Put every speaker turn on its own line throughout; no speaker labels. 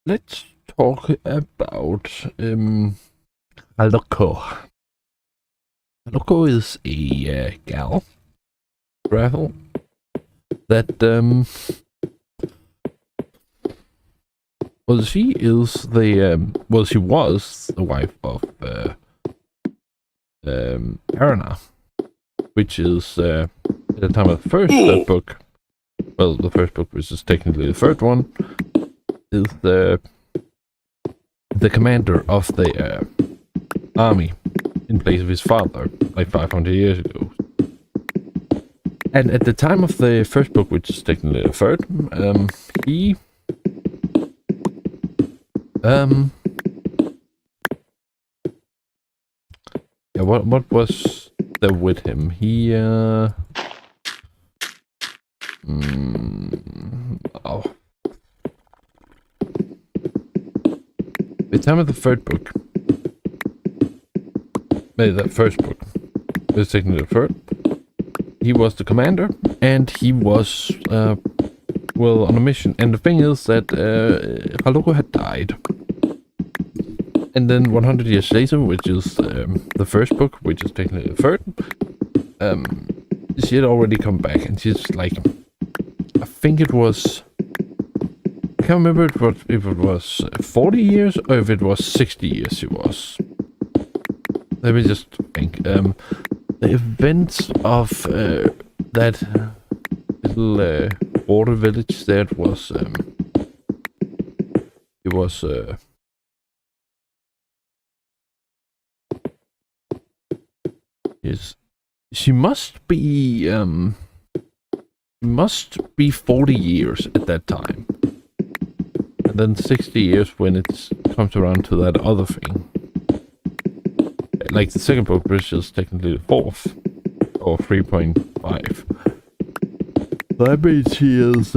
let's talk about Aloko. Aloko is a gal travel that well, she is the she was the wife of Arana, which is at the time of the first book. Well, the first book, which is technically the third one, is the commander of the army in place of his father, like 500 years ago. And at the time of the first book, which is technically the third, he yeah, what was there with him? He the time of the third book, maybe the first book, is technically the third. He was the commander, and he was well, on a mission. And the thing is that Haloko had died, and then 100 years later, which is the first book, which is technically the third, she had already come back, and she's like, I think it was, I can't remember if it was 40 years or if it was 60 years she was. Let me just think. The events of that little water village there was, it was she must be 40 years at that time, and then 60 years when it comes around to that other thing. Like the second book, which is technically the fourth, or 3.5. That means she is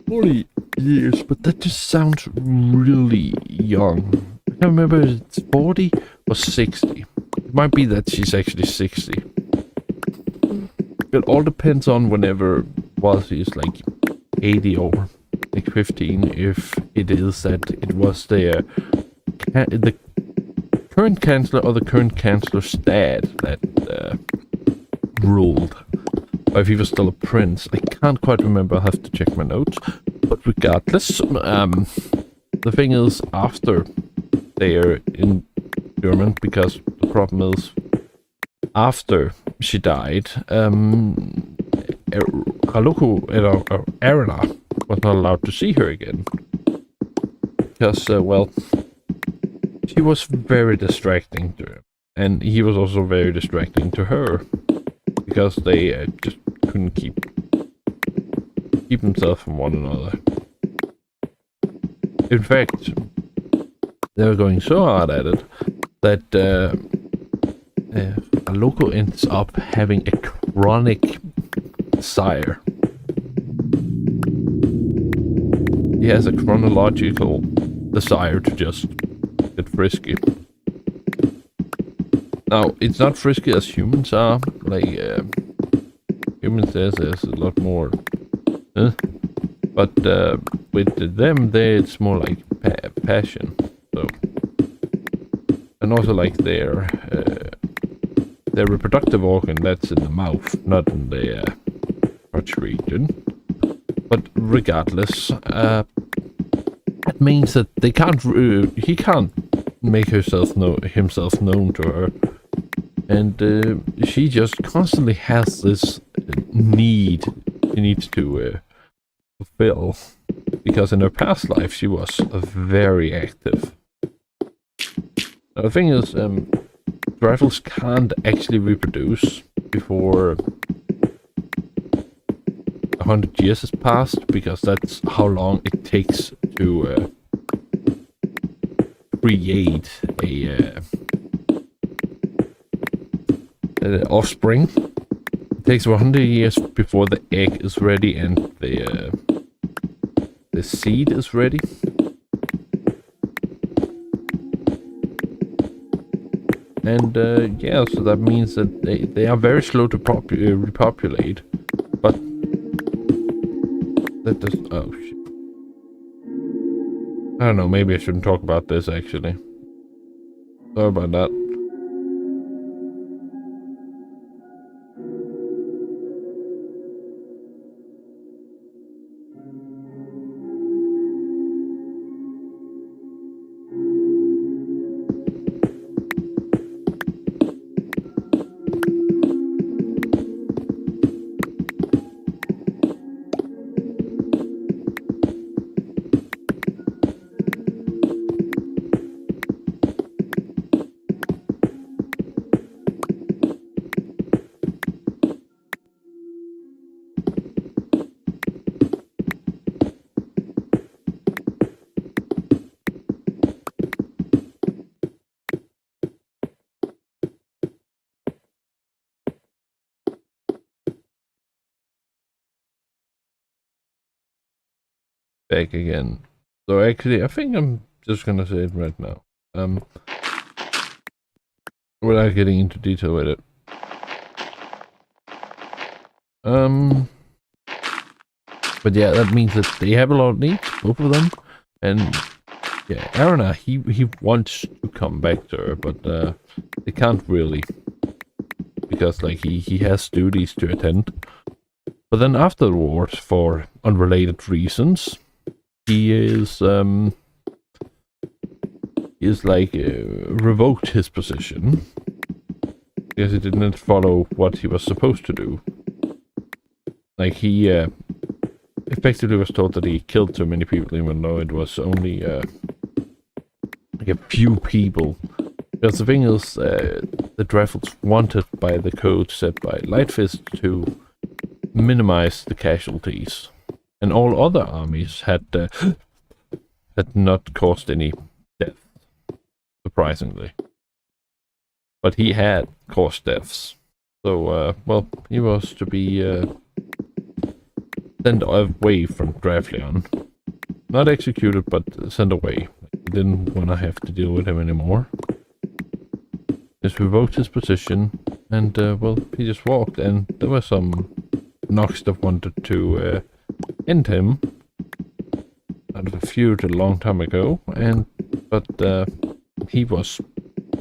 40 years, but that just sounds really young. I can't remember if it's 40 or 60. It might be that she's actually 60. It all depends on whenever she's like 80 or like 15, if it is that it was the current chancellor or the current chancellor's dad that ruled, or if he was still a prince. I can't quite remember. I'll have to check my notes. But regardless, the thing is, after they are in German, because the problem is, after she died, Arana was not allowed to see her again, because well, she was very distracting to him, and he was also very distracting to her, because they just couldn't keep themselves from one another. In fact, they were going so hard at it that Aloko ends up having a chronic desire. He has a chronological desire to just get frisky. Now, it's not frisky as humans are. Like, humans there's a lot more. But with them, it's more like passion. So, and also like their reproductive organ, that's in the mouth, not in the crotch region. But regardless, that means that they can't. He can't make himself known to her, and she just constantly has this need she needs to fulfill, because in her past life she was very active. Now, the thing is, rifles can't actually reproduce before 100 years has passed, because that's how long it takes to create a offspring. It takes 100 years before the egg is ready and the seed is ready. And yeah, so that means that they are very slow to repopulate. But that does, oh shit. I don't know, maybe I shouldn't talk about this actually. Sorry about that. Back again. So actually, I think I'm just gonna say it right now. Without getting into detail with it. But yeah, that means that they have a lot of needs, both of them. And yeah, Arana, he wants to come back to her, but they can't really. Because like he has duties to attend. But then afterwards, for unrelated reasons, he is revoked his position because he didn't follow what he was supposed to do. Like he effectively was told that he killed too many people, even though it was only like a few people. Because the thing is, the Dreffels wanted by the code set by Lightfist to minimize the casualties, and all other armies had not caused any death, surprisingly. But he had caused deaths, so well, he was to be sent away from Drafleon. Not executed, but sent away. He didn't want to have to deal with him anymore. Just revoked his position, and well, he just walked, and there were some Nox that wanted to end him out of a feud a long time ago, but he was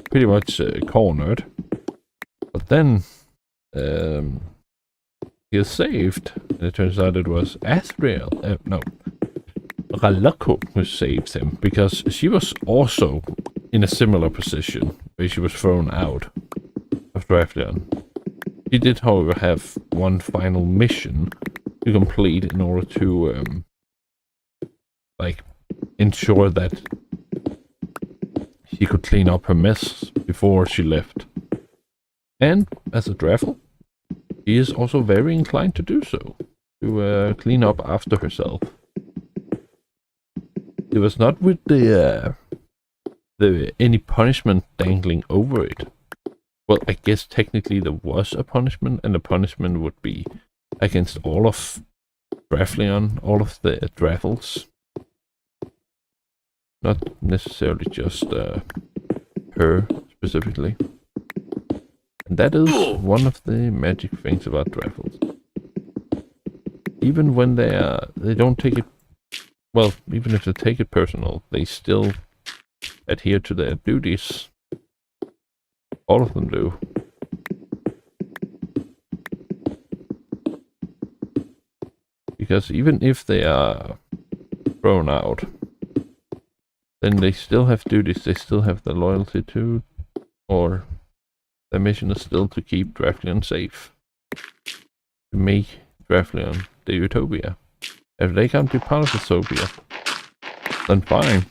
pretty much cornered. But then he was saved, and it turns out it was Asriel, Ralako who saved him, because she was also in a similar position, where she was thrown out of Drafleon. She did, however, have one final mission to complete in order to, like, ensure that she could clean up her mess before she left. And, as a Draffel, she is also very inclined to do so, to clean up after herself. It was not with the any punishment dangling over it. Well, I guess technically there was a punishment, and the punishment would be against all of Drafleon, all of the Draffels. Not necessarily just her specifically. And that is one of the magic things about Draffels. Even when they don't take it, well, even if they take it personal, they still adhere to their duties. All of them do. Because even if they are thrown out, then they still have duties, they still have the loyalty to, or their mission is still to keep Drafleon safe. To make Drafleon the utopia. If they can't be part of the utopia, then fine.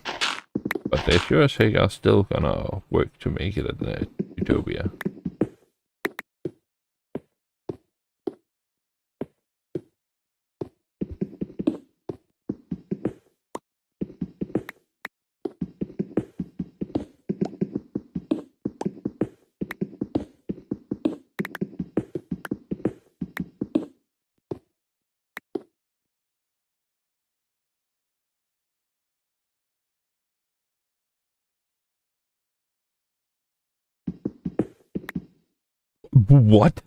But they sure as heck are still gonna work to make it a utopia. What?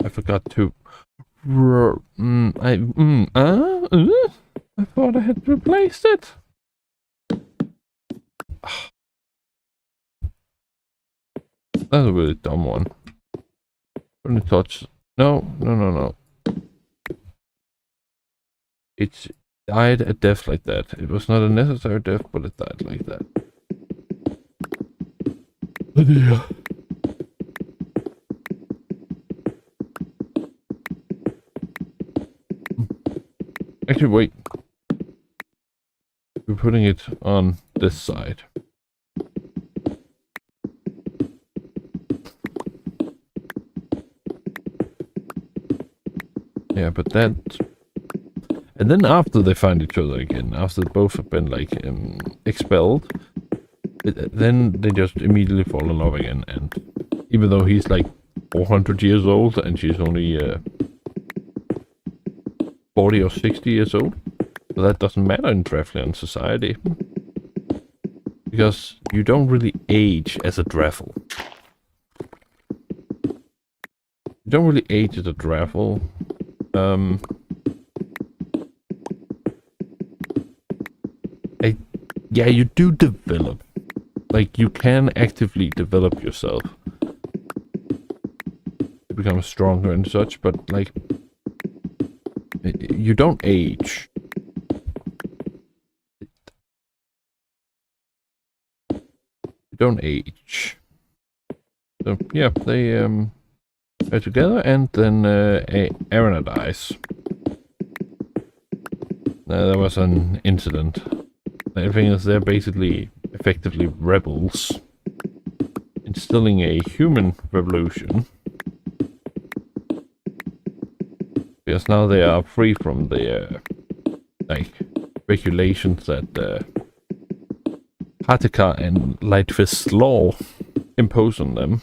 I forgot to. I thought I had replaced it. That's a really dumb one. Only touch. No. It died a death like that. It was not a necessary death, but it died like that. Oh dear. Actually, wait. We're putting it on this side. Yeah, but that... And then after they find each other again, after both have been, like, expelled, then they just immediately fall in love again. And even though he's, like, 400 years old and she's only 40 or 60 years old, but that doesn't matter in Dreflian society. Because you don't really age as a Dreffel. You don't really age as a Dreffel. Yeah, you do develop. Like, you can actively develop yourself to become stronger and such, but, like, you don't age. You don't age. So, yeah, they, are together, and then, Arena dies. There was an incident. The thing is, they're basically effectively rebels, instilling a human revolution. Because now they are free from the, like, regulations that, Hataka and Lightfist's law impose on them.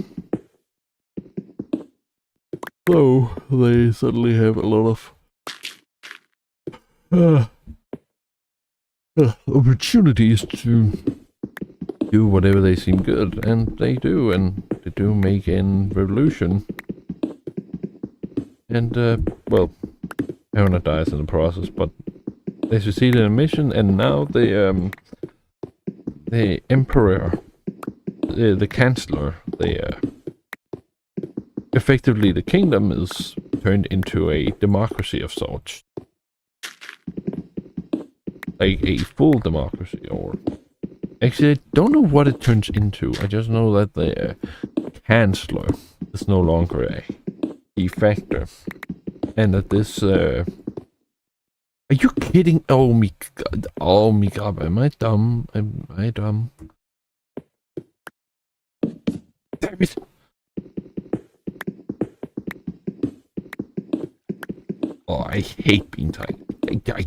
So, they suddenly have a lot of, opportunities to do whatever they seem good, and they do make in revolution. And, well, Arena dies in the process, but they succeed in a mission, and now the Emperor, the Chancellor, effectively the kingdom is turned into a democracy of sorts. Like a full democracy, or... Actually, I don't know what it turns into. I just know that the Chancellor is no longer a key factor. And that this, Are you kidding? Oh my god. Oh my god. Am I dumb? Am I dumb? Damn it! Oh, I hate being tight. I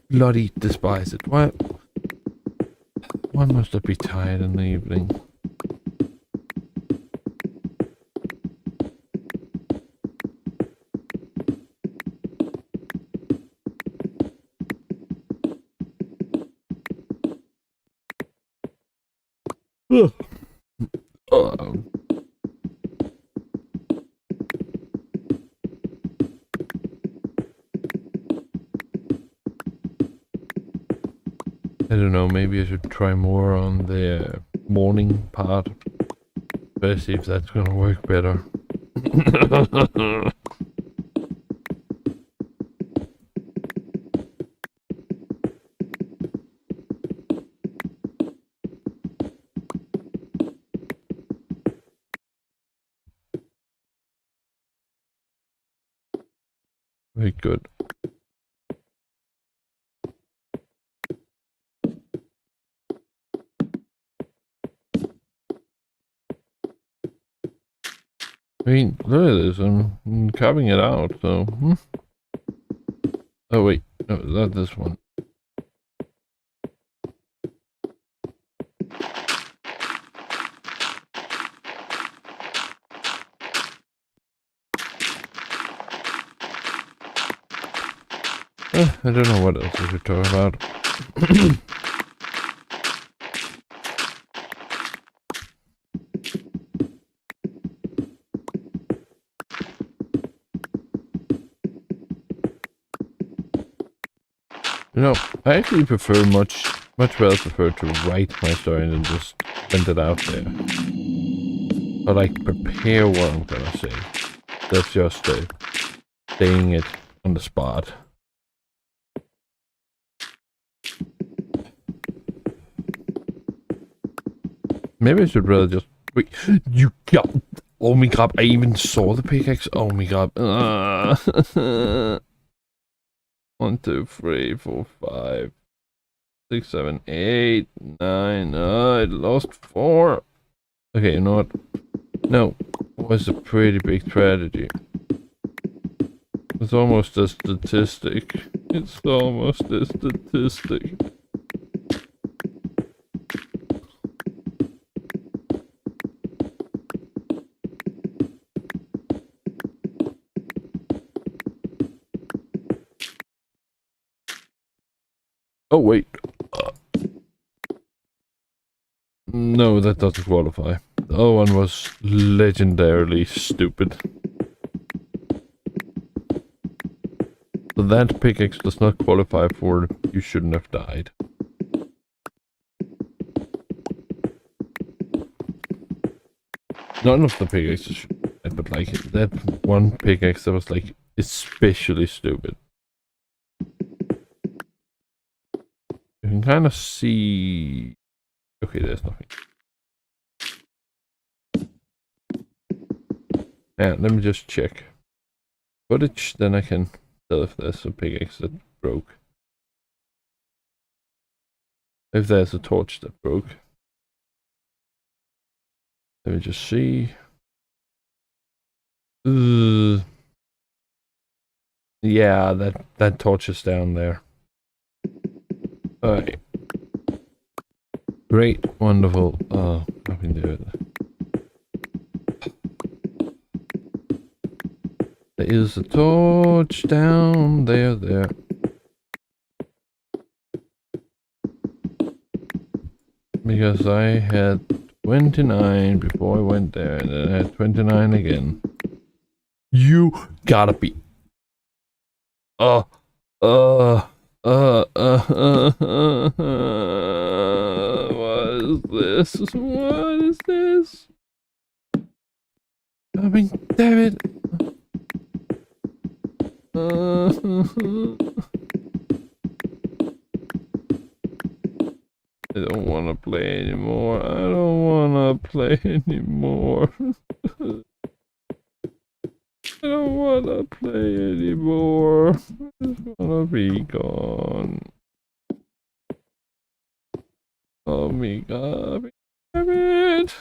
bloody despise it. Why must I be tired in the evening? Ugh. I don't know, maybe I should try more on the morning part. Better see if that's gonna work better. Very good. I mean, look at this, I'm carving it out, so... Oh wait, no, not this one. I don't know what else I should talk about. You know, I actually prefer much rather prefer to write my story than just send it out there. Or like prepare what I'm gonna say. That's just saying it on the spot. Maybe I should rather just wait. You got. Oh my god! I even saw the pickaxe. Oh my god! 1, 2, 3, 4, 5, 6, 7, 8, 9. I lost 4. Okay, you know what? No, it was a pretty big tragedy. It's almost a statistic. It's almost a statistic. Oh, wait. No, that doesn't qualify. The other one was legendarily stupid. So that pickaxe does not qualify for you shouldn't have died. None of the pickaxes should have died, but like that one pickaxe that was like especially stupid. You can kind of see... Okay, there's nothing. Yeah, let me just check footage, then I can tell if there's a pickaxe that broke. If there's a torch that broke. Let me just see. Yeah, that torch is down there. Alright. Great, wonderful. Oh, I can do it. There is a torch down there. Because I had 29 before I went there, and then I had 29 again. You gotta be... What is this? What is this? I mean, damn it. I don't want to play anymore. I don't want to play anymore. I don't want to play anymore. I just want to be gone. Oh my god. Damn it.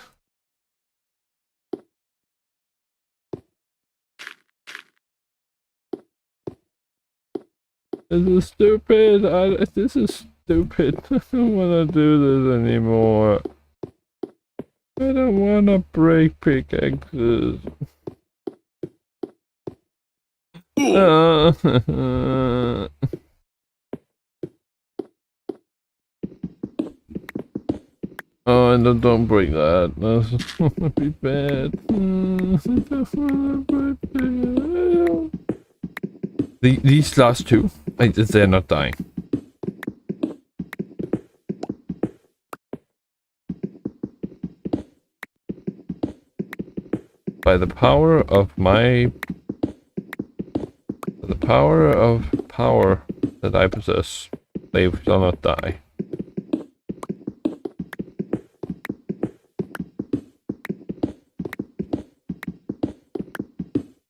This is stupid. This is stupid. I don't want to do this anymore. I don't want to break pickaxes. Oh, and don't break that. That's gonna be bad. These last two, they're not dying. By the power of my... the power of power that I possess, they shall not die.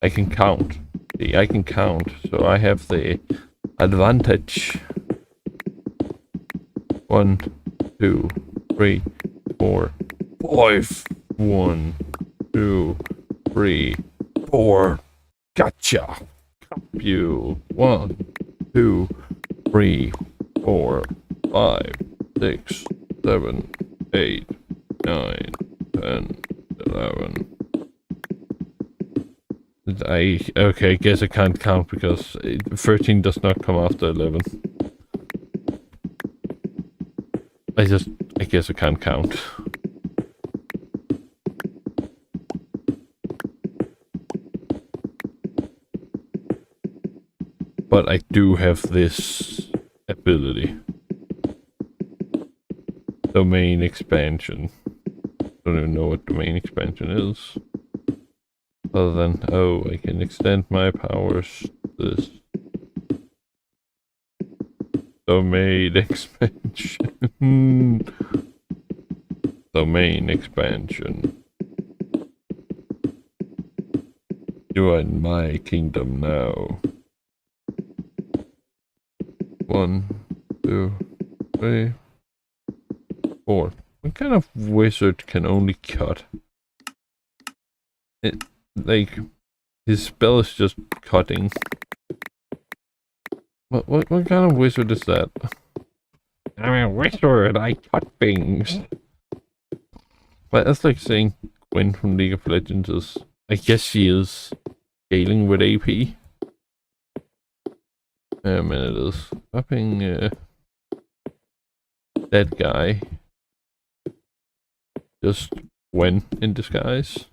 I can count. See, I can count, so I have the advantage. 1, 2, 3, 4, 5. 1, 2, 3, 4. Gotcha. You. 1, 2, 3, 4, 5, 6, 7, 8, 9, 10, 11. Okay, I guess I can't count because 13 does not come after 11. I guess I can't count. But I do have this ability. Domain expansion. Don't even know what domain expansion is. Other than, oh, I can extend my powers. This. Domain expansion. Domain expansion. You are in my kingdom now. 1, 2, 3, 4. What kind of wizard can only cut? It, like, his spell is just cutting. What kind of wizard is that? I'm a wizard, I cut things. But that's like saying Gwen from League of Legends is... I guess she is scaling with AP. A minute is upping that guy. Just Gwen in disguise.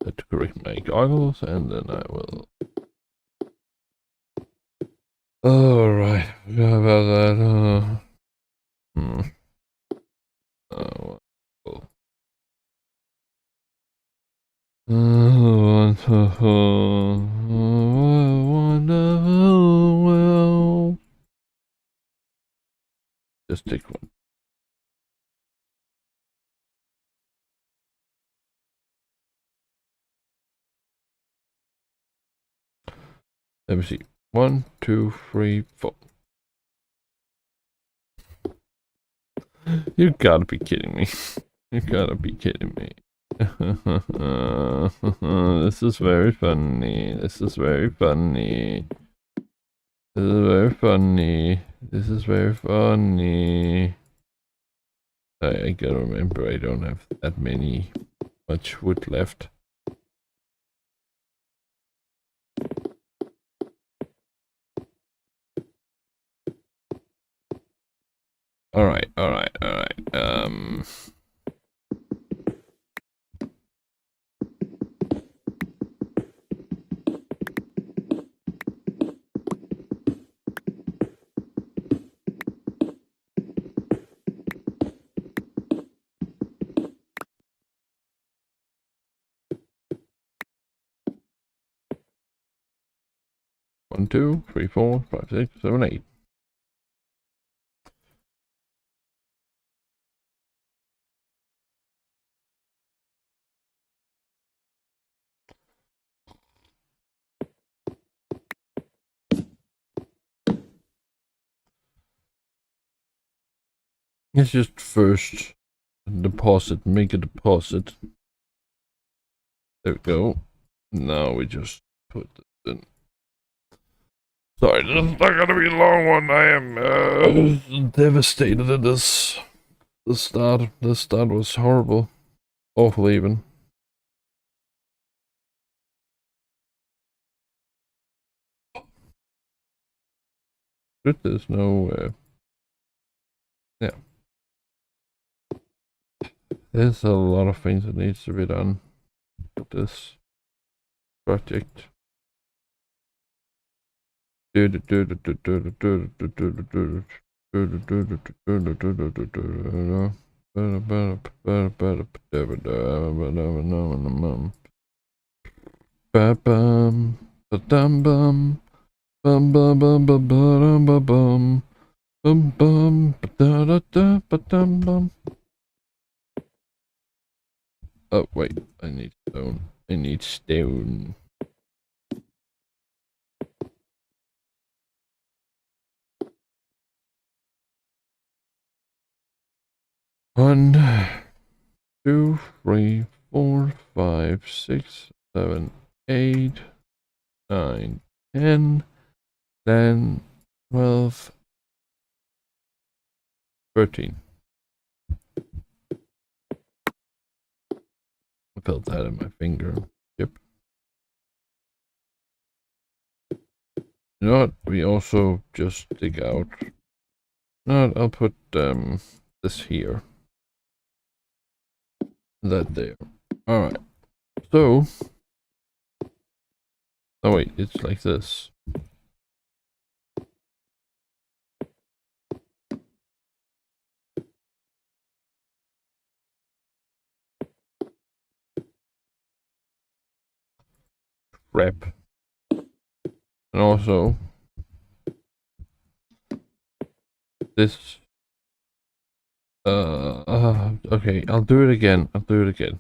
To correct my goggles, and then I will. Alright, forgot about that. Wonderful. Wonderful. Wonderful. Well. Just take one. Let me see. 1, 2, 3, 4. You gotta be kidding me. You gotta be kidding me. This is very funny. This is very funny. This is very funny. This is very funny. I gotta remember I don't have that much wood left. Alright. 1, 2, 3, 4, 5, 6, 7, 8. It's just first deposit, make a deposit. There we go. Now we just put this in. Sorry, this is not gonna be a long one. I am devastated at this. The start was horrible. Awful even. Good, there's no yeah. There's a lot of things that needs to be done with this project. Oh wait, I need stone. I need stone. One, 2, 3, 4, 5, 6, 7, 8, 9, 10, 11, 12, 13. I felt that in my finger. Yep. You know what? We also just dig out. No, I'll put this here. That there. Alright. So Oh wait, it's like this. Rep. And also this. Okay, I'll do it again. I'll do it again.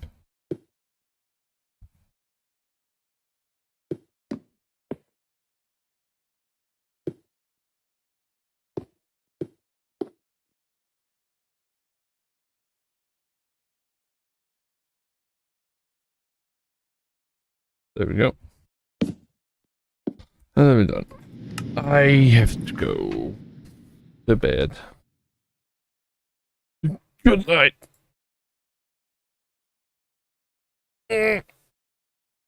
There we go. And then we're done. I have to go to bed. Good night.